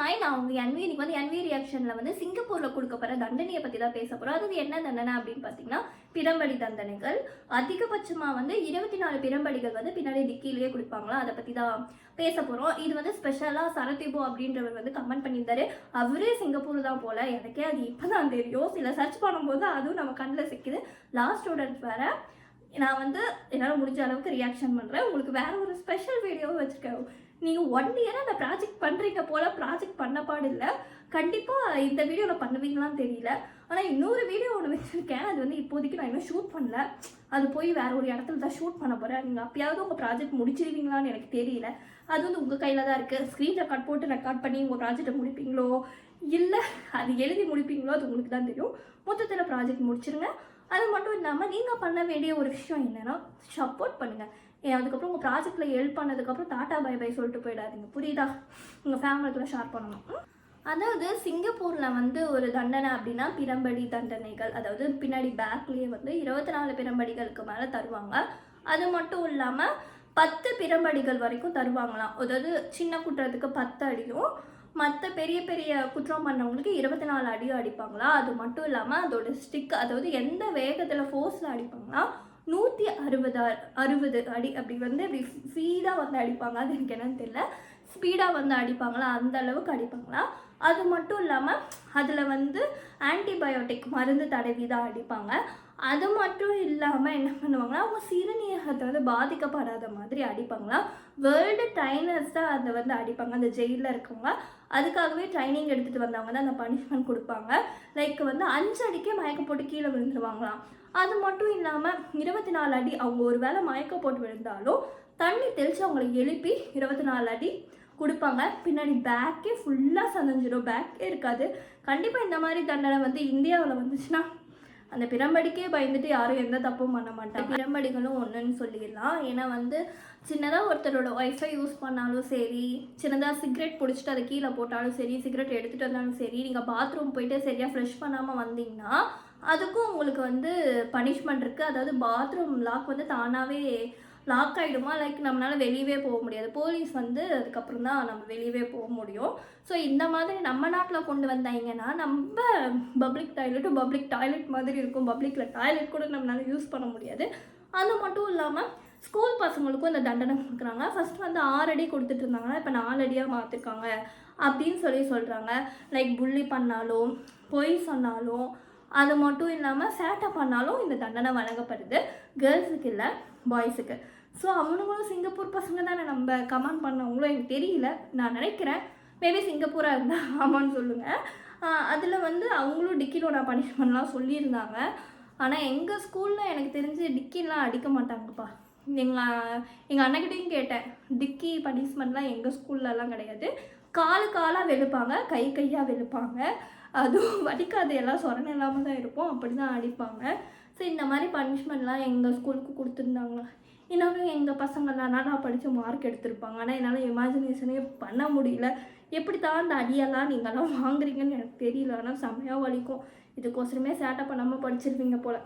Hi, நான் உங்கள் envy. இன்னைக்கு வந்து என்வி ரியாக்ஷனில் வந்து சிங்கப்பூரில் கொடுக்க போகிற தண்டனையை பற்றி தான் பேச போகிறோம். அது என்ன தண்டனை அப்படின்னு பார்த்தீங்கன்னா, பிரம்படி தண்டனைகள். அதிகபட்சமாக வந்து 24 பிரம்படிகள் வந்து பின்னாடி டிக்கிலேயே கொடுப்பாங்களா, அதை பற்றி தான் பேச போகிறோம். இது வந்து ஸ்பெஷலாக சரதிபு அப்படின்றவர் வந்து கமெண்ட் பண்ணியிருந்தாரு. அவரே சிங்கப்பூர் தான் போல், எனக்கே அது இப்போ தான் தெரியும். சில சர்ச் பண்ணும்போது அதுவும் நம்ம கண்ணில் சிக்குது. லாஸ்ட் ஸ்டூடெண்ட்ஸ் வேறு. நான் வந்து என்னால் முடிஞ்ச அளவுக்கு ரியாக்ஷன் பண்ணுறேன். உங்களுக்கு வேறு ஒரு ஸ்பெஷல் வீடியோவும் வச்சுருக்கேன். நீங்கள் 1 இயராக அந்த ப்ராஜெக்ட் பண்ணுறீங்க போல், ப்ராஜெக்ட் பண்ண பாடு இல்லை. கண்டிப்பாக இந்த வீடியோவில் பண்ணுவீங்களான்னு தெரியல. ஆனால் இன்னொரு வீடியோ ஒன்று வச்சுருக்கேன். அது வந்து இப்போதைக்கு நான் இன்னும் ஷூட் பண்ணல. அது போய் வேறு ஒரு இடத்துல தான் ஷூட் பண்ண போகிறேன். நீங்கள் அப்பயாவது உங்கள் ப்ராஜெக்ட் முடிச்சிருவீங்களான்னு எனக்கு தெரியல. அது வந்து உங்கள் கையில் தான் இருக்குது. ஸ்க்ரீன் ரெக்கார்ட் போட்டு ரெக்கார்ட் பண்ணி உங்கள் ப்ராஜெக்டை முடிப்பீங்களோ இல்லை அது எழுதி முடிப்பீங்களோ அது உங்களுக்கு தான் தெரியும். மொத்தத்தில் ப்ராஜெக்ட் முடிச்சிருங்க. அது மட்டும் இல்லாமல் நீங்கள் பண்ண வேண்டிய ஒரு விஷயம் என்னென்னா, சப்போர்ட் பண்ணுங்கள். அதுக்கப்புறம் உங்கள் ப்ராஜெக்டில் ஹெல்ப் பண்ணதுக்கப்புறம் டாட்டா பை பை சொல்லிட்டு போயிடாதீங்க. புரியுதா? உங்கள் ஃபேமிலிக்குள்ள ஷேர் பண்ணணும். அதாவது சிங்கப்பூரில் வந்து ஒரு தண்டனை அப்படின்னா பிரம்படி தண்டனைகள். அதாவது பின்னாடி பேக்லேயே வந்து 24 பிரம்படிகளுக்கு மேலே தருவாங்க. அது மட்டும் இல்லாமல் 10 பிரம்படிகள் வரைக்கும் தருவாங்களாம். அதாவது சின்ன குற்றத்துக்கு 10 அடியும், மற்ற பெரிய பெரிய குற்றம் பண்ணவங்களுக்கு 24 அடியும் அடிப்பாங்களா. அது மட்டும் இல்லாமல் அதோட ஸ்டிக், அதாவது எந்த வேகத்தில் ஃபோர்ஸில் அடிப்பாங்களா, 160 அடி அப்படி வந்து இப்படி ஸ்பீடாக வந்து அடிப்பாங்க. அது எனக்கு என்னன்னு தெரியல. ஸ்பீடாக வந்து அடிப்பாங்களா, அந்த அளவுக்கு அடிப்பாங்களா. அது மட்டும் இல்லாமல் அதில் வந்து ஆன்டிபயோட்டிக் மருந்து தடவி தான் அடிப்பாங்க. அது மட்டும் இல்லாமல் என்ன பண்ணுவாங்கன்னா, அவங்க சிறுநீரகத்தை வந்து பாதிக்கப்படாத மாதிரி அடிப்பாங்களா. வேர்ல்டு ட்ரைனர்ஸ் தான் அதை வந்து அடிப்பாங்க. அந்த ஜெயிலில் இருக்கவங்க அதுக்காகவே ட்ரைனிங் எடுத்துகிட்டு வந்தவங்க தான் அந்த பனிஷ்மெண்ட் கொடுப்பாங்க. லைக் வந்து 5 அடிக்கே மயக்கம் போட்டு கீழே விழுந்துருவாங்களாம். அது மட்டும் இல்லாமல் 24 அடி அவங்க ஒரு வேளை மயக்கம் போட்டு விழுந்தாலும் தண்ணி தெளித்து அவங்களை எழுப்பி 24 அடி கொடுப்பாங்க. பின்னாடி பேக்கே ஃபுல்லாக சதஞ்சிடும், பேக்கே இருக்காது. கண்டிப்பாக இந்த மாதிரி தண்டனை வந்து இந்தியாவில் வந்துச்சுன்னா அந்த பிரம்படிக்கே பயந்துட்டு யாரும் எந்த தப்பும் பண்ண மாட்டாங்க. பிரம்படிகளும் ஒன்றுன்னு சொல்லிடலாம். ஏன்னா வந்து சின்னதாக ஒருத்தரோட ஒய்ஃபை யூஸ் பண்ணாலும் சரி, சின்னதாக சிகரெட் பிடிச்சிட்டு அதை கீழே போட்டாலும் சரி, சிகரெட் எடுத்துகிட்டு வந்தாலும் சரி, நீங்கள் பாத்ரூம் போயிட்டு சரியாக ஃப்ரெஷ் பண்ணாமல் வந்தீங்கன்னா அதுக்கும் உங்களுக்கு வந்து பனிஷ்மெண்ட் இருக்குது. அதாவது பாத்ரூம் லாக் வந்து தானாகவே லாக் ஆகிடுமா, லைக் நம்மளால் வெளியவே போக முடியாது. போலீஸ் வந்து அதுக்கப்புறம் தான் நம்ம வெளியவே போக முடியும். ஸோ இந்த மாதிரி நம்ம நாட்டில் கொண்டு வந்தாங்கன்னா நம்ம பப்ளிக் டாய்லெட் மாதிரி இருக்கும். பப்ளிக்கில் டாய்லெட் கூட நம்மளால் யூஸ் பண்ண முடியாது. அது மட்டும் இல்லாமல் ஸ்கூல் பசங்களுக்கும் இந்த தண்டனை கொடுக்குறாங்க. ஃபஸ்ட்டு வந்து 6 அடி கொடுத்துட்டு இருந்தாங்கன்னா இப்போ 4 அடியாக மாற்றிருக்காங்க அப்படின்னு சொல்கிறாங்க. லைக் புள்ளி பண்ணாலும், பொய் சொன்னாலும், அது மட்டும் இல்லாமல் சேட்டை பண்ணாலும் இந்த தண்டனை வழங்கப்படுது. கேர்ள்ஸுக்கு இல்லை, பாய்ஸுக்கு. ஸோ அவனுங்களும் சிங்கப்பூர் பசங்க தானே. நம்ம கமெண்ட் பண்ணவங்களும் எனக்கு தெரியல, நான் நினைக்கிறேன். மேபி சிங்கப்பூராக இருந்தால் ஆமான்னு சொல்லுங்கள். அதில் வந்து அவங்களும் டிக்கிலோட பனிஷ்மெண்ட்லாம் சொல்லியிருந்தாங்க. ஆனால் எங்கள் ஸ்கூலில் எனக்கு தெரிஞ்சு டிக்கிலாம் அடிக்க மாட்டாங்கப்பா. எங்கள் அண்ணக்கிட்டையும் கேட்டேன். டிக்கி பனிஷ்மெண்ட்லாம் எங்கள் ஸ்கூல்லலாம் கிடையாது. காலாக வெளுப்பாங்க, கையாக வெளுப்பாங்க. அதுவும் வடிக்காது, எல்லாம் சொரணை இல்லாமல் தான் இருப்போம், அப்படி தான் அடிப்பாங்க. ஸோ இந்த மாதிரி பனிஷ்மெண்ட்லாம் எங்கள் ஸ்கூலுக்கு கொடுத்துருந்தாங்களா. இன்னொன்று எங்கள் பசங்கள்லாம் நல்லா படித்து மார்க் எடுத்திருப்பாங்க. ஆனால் என்னால் இமேஜினேஷனே பண்ண முடியல. எப்படி தான் அந்த அடியெல்லாம் நீங்கள்லாம் வாங்குறீங்கன்னு எனக்கு தெரியல. ஆனால் செம்மையாக வலிக்கும். இதுக்கோசரமே சேட்டை பண்ணாமல் படிச்சிருவீங்க போல்.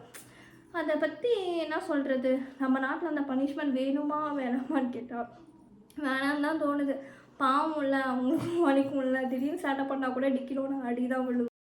அதை பற்றி என்ன சொல்கிறது, நம்ம நாட்டில் அந்த பனிஷ்மெண்ட் வேணுமா வேணாமான்னு கேட்டால் வேணான்னு தான் தோணுது. பாவம் இல்லை, அவங்களுக்கும் வலிக்கும் இல்லை. திடீர்னு சேட்டை பண்ணால் கூட டிக்கிலோட அடி தான் விழுகும்.